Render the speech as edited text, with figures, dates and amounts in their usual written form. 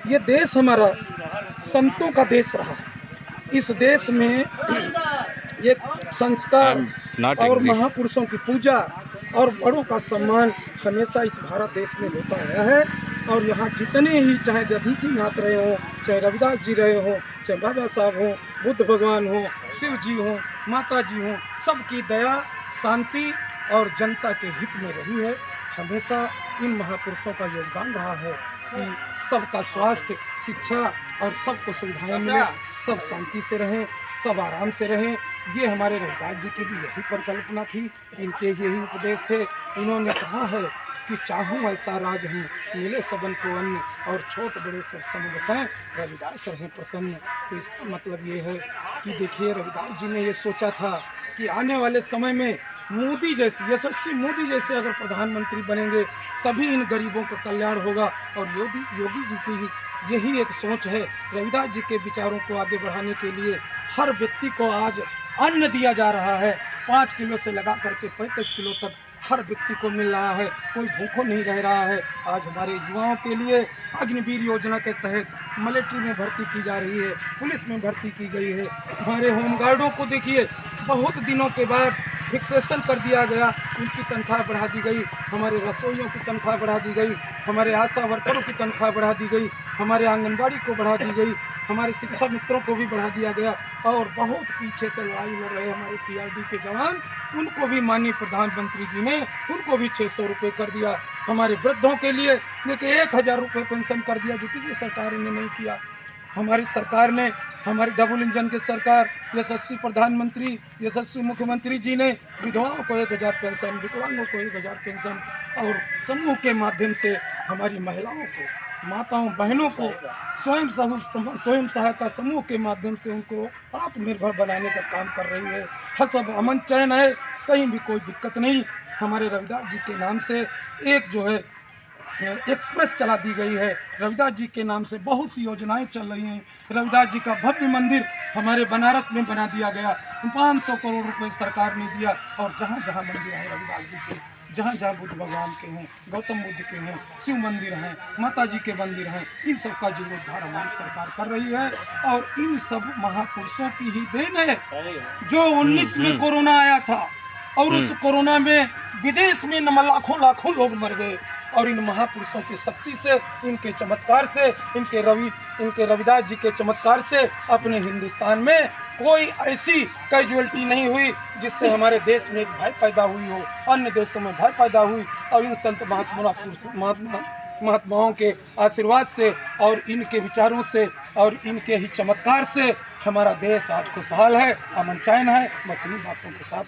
ये देश हमारा संतों का देश रहा। इस देश में ये संस्कार और महापुरुषों की पूजा और बड़ों का सम्मान हमेशा इस भारत देश में होता आया है। और यहाँ जितने ही, चाहे दधी जी नाथ रहे हों, चाहे रविदास जी रहे हों, चाहे बाबा साहब हों, बुद्ध भगवान हों, शिव जी हों, माता जी हों, सबकी दया, शांति और जनता के हित में रही है। हमेशा इन महापुरुषों का योगदान रहा है कि सबका स्वास्थ्य, शिक्षा और सबको सुविधाएं मिले, सब शांति से रहें, सब आराम से रहें। ये हमारे रविदास जी की भी यही परिकल्पना थी, इनके यही उपदेश थे। इन्होंने कहा है कि चाहूँ ऐसा राज हूँ, मिले सबन को अन्न और छोट बड़े सब सम बसें, रविदास रहें प्रसन्न। तो इसका मतलब ये है कि देखिए, रविदास जी ने ये सोचा था कि आने वाले समय में मोदी जैसे, यशस्वी मोदी जैसे अगर प्रधानमंत्री बनेंगे तभी इन गरीबों का कल्याण होगा। और योगी जी की यही एक सोच है। रविदास जी के विचारों को आगे बढ़ाने के लिए हर व्यक्ति को आज अन्न दिया जा रहा है। 5 किलो से लगा करके 35 किलो तक हर व्यक्ति को मिल रहा है, कोई भूखो नहीं रह रहा है। आज हमारे युवाओं के लिए अग्निवीर योजना के तहत मिलिट्री में भर्ती की जा रही है, पुलिस में भर्ती की गई है। हमारे होमगार्डों को देखिए, बहुत दिनों के बाद फिक्सेशन कर दिया गया, उनकी तनख्वाह बढ़ा दी गई। हमारे रसोइयों की तनख्वाह बढ़ा दी गई, हमारे आशा वर्करों की तनख्वाह बढ़ा दी गई, हमारे आंगनबाड़ी को बढ़ा दी गई, हमारे शिक्षा मित्रों को भी बढ़ा दिया गया। और बहुत पीछे से लड़ाई लड़ रहे हमारे PRD के जवान, उनको भी माननीय प्रधानमंत्री जी ने उनको भी 600 रुपये कर दिया। हमारे वृद्धों के लिए देखिए 1000 रुपये पेंशन कर दिया, जो किसी सरकार ने नहीं किया। हमारी सरकार ने, हमारी डबल इंजन की सरकार, यशस्वी प्रधानमंत्री, यशस्वी मुख्यमंत्री जी ने विधवाओं को 1000 पेंशन, विकलांगों को 1000 पेंशन और समूह के माध्यम से हमारी महिलाओं को, माताओं बहनों को स्वयं सहायता समूह के माध्यम से उनको आत्मनिर्भर बनाने का काम कर रही है। हर सब अमन चैन है, कहीं भी कोई दिक्कत नहीं। हमारे रविदास जी के नाम से एक जो है एक्सप्रेस चला दी गई है। रविदास जी के नाम से बहुत सी योजनाएं चल रही हैं। रविदास जी का भव्य मंदिर हमारे बनारस में बना दिया गया, 500 करोड़ रुपए सरकार ने दिया। और जहाँ जहाँ मंदिर है रविदास जी के, जहाँ जहाँ बुद्ध भगवान के हैं, गौतम बुद्ध के हैं, शिव मंदिर हैं, माता जी के मंदिर हैं, इन सब का जीर्णोद्धार हमारी सरकार कर रही है। और इन सब महापुरुषों की ही देन है। जो 19 में कोरोना आया था और उस कोरोना में विदेश में लाखों लोग मर गए, और इन महापुरुषों की शक्ति से, इनके चमत्कार से, इनके रविदास जी के चमत्कार से अपने हिंदुस्तान में कोई ऐसी कैजुअलिटी नहीं हुई जिससे हमारे देश में एक भय पैदा हुई हो, अन्य देशों में भय पैदा हुई। और इन संत महात्माओं के आशीर्वाद से और इनके विचारों से और इनके ही चमत्कार से हमारा देश आज खुशहाल है, अमन चैन है। मछली बातों के साथ